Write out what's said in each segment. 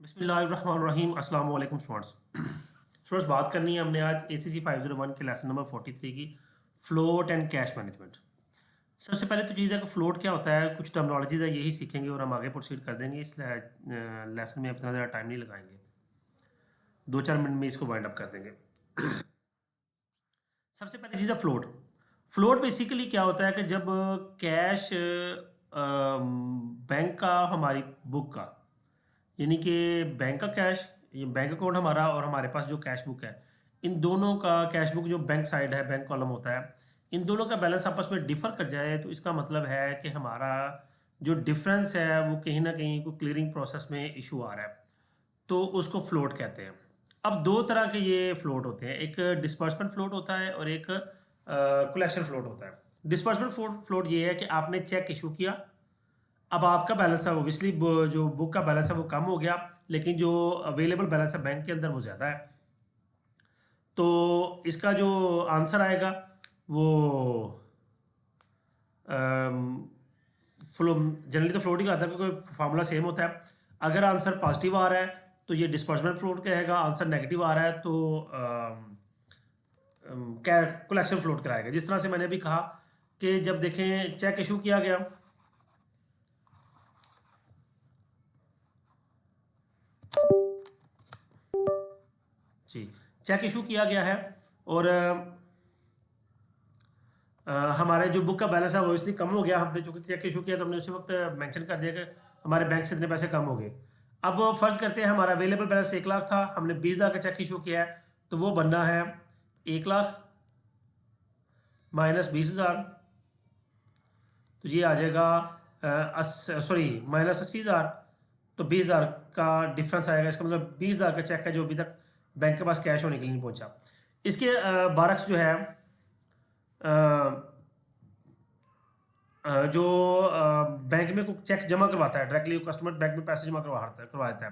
बिस्मिल्लाहिर्रहमानिर्रहीम। अस्सलाम वालेकुम स्टूडेंट्स। बात करनी है हमने आज ACC 501 के लेसन नंबर 43 की फ्लोट एंड कैश मैनेजमेंट। सबसे पहले तो चीज़ है कि फ्लोट क्या होता है, कुछ टर्मिनोलॉजीज है, यही सीखेंगे और हम आगे प्रोसीड कर देंगे। इस लेसन में इतना ज़्यादा टाइम नहीं लगाएंगे, 2-4 मिनट में इसको वाइंड अप कर देंगे। सबसे पहली चीज़ है फ्लोट। फ्लोट बेसिकली क्या होता है कि जब कैश बैंक का, हमारी बुक का, यानी कि बैंक का कैश, ये बैंक अकाउंट हमारा और हमारे पास जो कैश बुक है, इन दोनों का कैश बुक जो बैंक साइड है, बैंक कॉलम होता है, इन दोनों का बैलेंस आपस में डिफर कर जाए तो इसका मतलब है कि हमारा जो डिफरेंस है वो कहीं ना कहीं को क्लियरिंग प्रोसेस में इशू आ रहा है, तो उसको फ्लोट कहते हैं। अब दो तरह के ये फ्लोट होते हैं, एक डिस्पर्समेंट फ्लोट होता है और एक कलेक्शन फ्लोट होता है। डिस्पर्समेंट फ्लोट ये है कि आपने चेक इशू किया, अब आपका बैलेंस है ओबियसली जो बुक का बैलेंस है वो कम हो गया, लेकिन जो अवेलेबल बैलेंस है बैंक के अंदर वो ज़्यादा है। तो इसका जो आंसर आएगा वो फ्लो, जनरली तो फ्लोट ही आता है क्योंकि फार्मूला सेम होता है। अगर आंसर पॉजिटिव आ रहा है तो ये डिस्पर्समेंट फ्लोट कहेगा, आंसर नेगेटिव आ रहा है तो कलेक्शन फ्लोट कराएगा। जिस तरह से मैंने अभी कहा कि जब देखें चेक इशू किया गया, जी चेक इशू किया गया है और हमारे जो बुक का बैलेंस है वो इसलिए कम हो गया, हमने जो चेक इशू किया तो हमने उसी वक्त मेंशन कर दिया कि हमारे बैंक से इतने पैसे कम हो गए। अब फर्ज करते हैं हमारा अवेलेबल बैलेंस 1 लाख था, हमने 20,000 का चेक इशू किया है, तो वो बनना है 1 लाख माइनस 20,000, तो ये आ जाएगा माइनस 80,000, तो 20,000 का डिफरेंस आएगा। इसका मतलब 20,000 का चेक है जो अभी तक बैंक के पास कैश होने के लिए नहीं पहुंचा। इसके बारक्स जो है जो बैंक में कोई चेक जमा करवाता है डायरेक्टली, कस्टमर बैंक में पैसे जमा करवा देता है,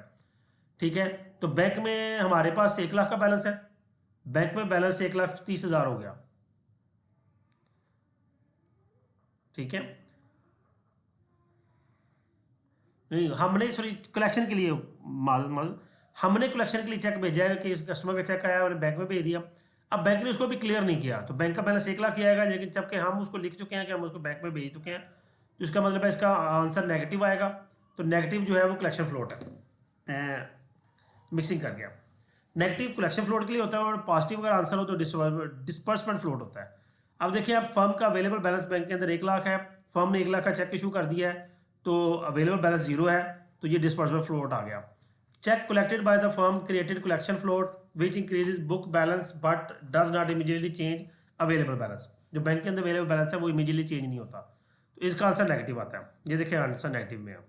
ठीक है। तो बैंक में हमारे पास 1 लाख का बैलेंस है, बैंक में बैलेंस 1,30,000 हो गया, ठीक है। नहीं, हमने कलेक्शन के लिए हमने कलेक्शन के लिए चेक भेजा है कि इस कस्टमर का चेक आया, हमने बैंक में भेज दिया। अब बैंक ने उसको भी क्लियर नहीं किया तो बैंक का बैलेंस 1 लाख ही आएगा, लेकिन जबकि हम उसको लिख चुके हैं कि हम उसको बैंक में भेज चुके हैं, तो इसका मतलब है इसका आंसर नेगेटिव आएगा। तो नेगेटिव जो है वो कलेक्शन फ्लोट है, मिक्सिंग कर गया। नेगेटिव कलेक्शन फ्लोट के लिए होता है और पॉजिटिव अगर आंसर हो तो डिस्पर्समेंट फ्लोट होता है। अब देखिए, अब फर्म का अवेलेबल बैलेंस बैंक के अंदर 1 लाख है, फर्म ने 1 लाख का चेक इशू कर दिया है, तो अवेलेबल बैलेंस 0 है, तो ये डिस्पर्समेंट फ्लोट आ गया। Cheque collected by the firm created collection float which increases book balance but does not immediately change available balance. जो बैंक के अंदर अवेलेबल बैलेंस है वो इमीडिएटली चेंज नहीं होता, तो इसका आंसर नेगेटिव आता है। ये देखिए आंसर नेगेटिव में है।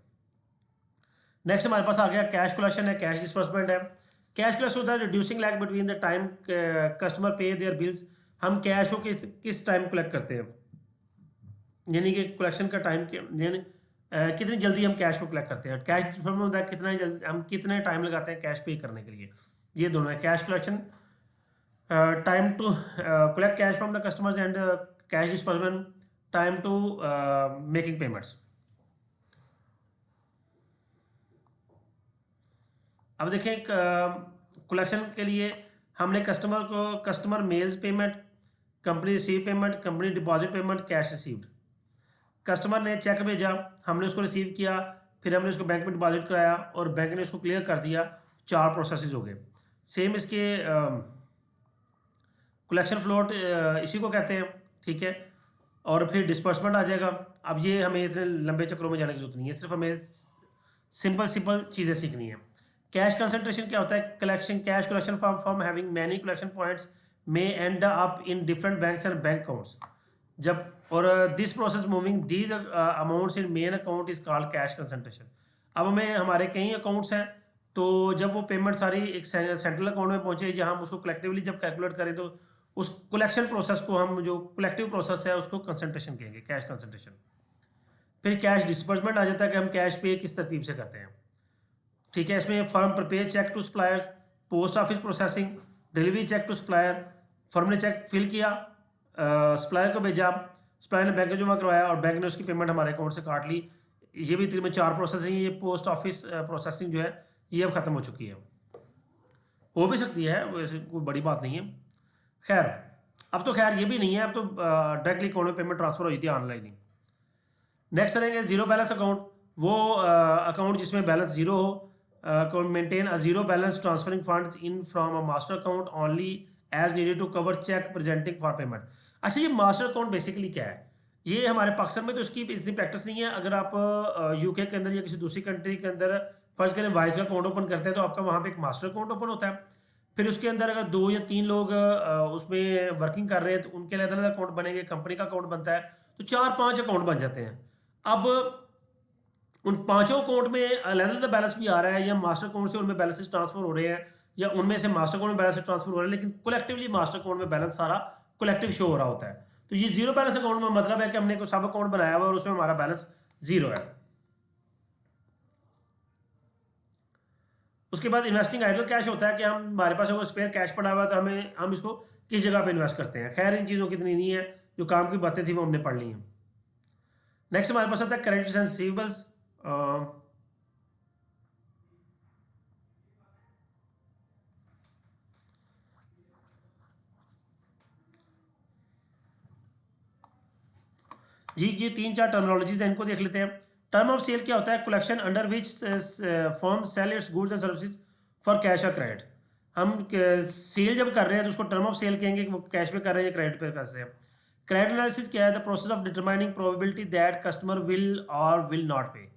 नेक्स्ट हमारे पास आ गया कैश कलेक्शन है, कैश डिस्बर्समेंट है। कैश कलेक्शन होता है reducing lag between the time customer पे देयर बिल्स। हम कैश को किस टाइम कलेक्ट करते हैं, यानी कि कलेक्शन का टाइम, यानी कितनी जल्दी हम कैश को कलेक्ट करते हैं। कैश डिस्बर्समेंट होता है कितना जल्दी, हम कितने टाइम लगाते हैं कैश पे करने के लिए। ये दोनों है cash collection, time to collect cash from the customers, and cash disbursement, time to making payments. अब देखें कलेक्शन के लिए हमने customer mails payment, company receive payment, company deposit payment, cash received. Customer ने चेक भेजा, हमने उसको रिसीव किया, फिर हमने उसको बैंक में डिपॉजिट कराया और बैंक ने उसको क्लियर कर दिया, 4 प्रोसेस हो गए। सेम इसके कलेक्शन फ्लोट इसी को कहते हैं, ठीक है। और फिर डिस्पर्समेंट आ जाएगा। अब ये हमें इतने लंबे चक्रों में जाने की जरूरत नहीं है, सिर्फ हमें सिंपल सिंपल चीज़ें सीखनी है। कैश कंसंट्रेशन क्या होता है, collection cash collection form having many collection points may and up in different banks and bank accounts. जब और this process moving these amounts in main account is called cash concentration. अब हमें हमारे कई accounts हैं, तो जब वो पेमेंट सारी एक सेंट्रल अकाउंट में पहुंचे, जहां हम उसको कलेक्टिवली जब कैलकुलेट करें तो उस कलेक्शन प्रोसेस को, हम जो कलेक्टिव प्रोसेस है उसको कंसंट्रेशन कहेंगे, कैश कंसंट्रेशन। फिर कैश डिस्बर्समेंट आ जाता है कि हम कैश पे किस तरतीब से करते हैं, ठीक है। इसमें firm prepare cheque to suppliers, post office processing, delivery cheque to supplier. Firm ने चेक फिल किया, सप्लायर को भेजा, सप्लायर ने बैंक में जमा करवाया और बैंक ने उसकी पेमेंट हमारे अकाउंट से काट ली। ये भी तीन में 4 प्रोसेसिंग। ये पोस्ट ऑफिस प्रोसेसिंग जो है ये अब ख़त्म हो चुकी है। हो भी सकती है, वैसे कोई बड़ी बात नहीं है। खैर अब तो खैर ये भी नहीं है, अब तो डायरेक्टली अकाउंट में पेमेंट ट्रांसफ़र हो जाती है ऑनलाइन ही। नेक्स्ट करेंगे जीरो बैलेंस अकाउंट, वो अकाउंट जिसमें बैलेंस जीरो हो। Account maintain a zero balance transferring funds in from a master account only as needed to cover cheque presenting for payment. अच्छा, ये मास्टर अकाउंट बेसिकली क्या है? ये हमारे पाकिस्तान में तो इसकी इतनी प्रैक्टिस नहीं है। अगर आप यूके के अंदर या किसी दूसरी कंट्री के अंदर फर्ज करें वाइज का अकाउंट ओपन करते हैं तो आपका वहाँ पे एक मास्टर अकाउंट ओपन होता है। फिर उसके अंदर अगर 2 या 3 लोग उसमें वर्किंग कर रहे हैं तो उनके अलग अलग अकाउंट बनेंगे, कंपनी का अकाउंट बनता है, तो 4-5 अकाउंट बन जाते हैं। अब उन पांचों अकाउंट में अलग अलग बैलेंस भी आ रहा है, या मास्टर अकाउंट से उनमें बैलेंसेस ट्रांसफर हो रहे हैं, या उनमें से मास्टर अकाउंट में बैलेंस ट्रांसफर हो रहे हैं, लेकिन कलेक्टिवली मास्टर अकाउंट में बैलेंस सारा कलेक्टिव शो हो रहा होता है। तो ये जीरो बैलेंस अकाउंट में मतलब है कि हमने कोई सब अकाउंट बनाया हुआ और उसमें हमारा बैलेंस जीरो है। उसके बाद इन्वेस्टिंग आइडल कैश होता है कि हम हमारे पास अगर स्पेयर कैश पड़ा हुआ है तो हम इसको किस जगह पे इन्वेस्ट करते हैं। खैर इन चीज़ों की इतनी नहीं है, जो काम की बातें थी वो हमने पढ़ ली हैं। नेक्स्ट हमारे पास आता है क्रेडिट्स एंड रिसीवेबल्स। जी ये 3-4 टर्मिनोलॉजीज हैं, इनको देख लेते हैं। टर्म ऑफ सेल क्या होता है? Collection under which firm sell its goods and services for cash और क्रेडिट। हम सेल जब कर रहे हैं तो उसको टर्म ऑफ सेल कहेंगे कि वो कैश पे कर रहे हैं या क्रेडिट पे कर रहे हैं। क्रेडिट एनालिसिस क्या है? The process of determining probability that customer will और विल नॉट पे।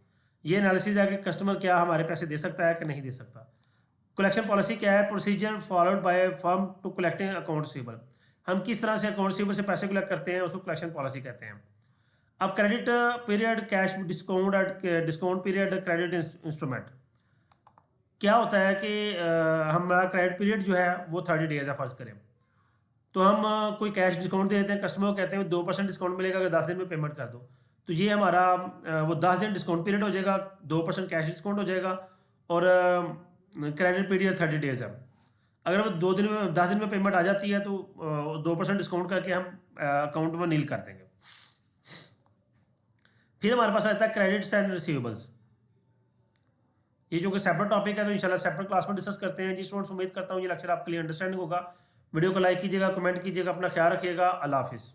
ये एनालिसिस है कि कस्टमर क्या हमारे पैसे दे सकता है कि नहीं दे सकता। कलेक्शन पॉलिसी क्या है? Procedure followed by firm to collecting account receivable. हम किस तरह से अकाउंट रिसीवेबल से पैसे कलेक्ट करते हैं, उसको कलेक्शन पॉलिसी कहते हैं। अब credit period, cash discount period, credit instrument क्या होता है कि हमारा क्रेडिट पीरियड जो है वो 30 डेज है फर्ज करें, तो हम कोई कैश डिस्काउंट दे देते हैं, कस्टमर को कहते हैं 2% डिस्काउंट मिलेगा अगर 10 दिन में पेमेंट कर दो। तो ये हमारा वो 10 दिन डिस्काउंट पीरियड हो जाएगा, 2% कैश डिस्काउंट हो जाएगा, और क्रेडिट पीरियड 30 डेज है। अगर वो 10 दिन में पेमेंट आ जाती है तो 2% डिस्काउंट करके हम अकाउंट में नील कर देंगे। फिर हमारे पास आता है क्रेडिट्स एंड रिसीवेबल्स। ये जो कि सेपरेट टॉपिक है, तो इंशाल्लाह सेपरेट क्लास में डिस्कस करते हैं। जी स्टूडेंट्स, उम्मीद करता हूँ ये लेक्चर आपके लिए अंडरस्टैंडिंग होगा। वीडियो को लाइक कीजिएगा, कमेंट कीजिएगा, अपना ख्याल रखिएगा। अल्लाह हाफिज़।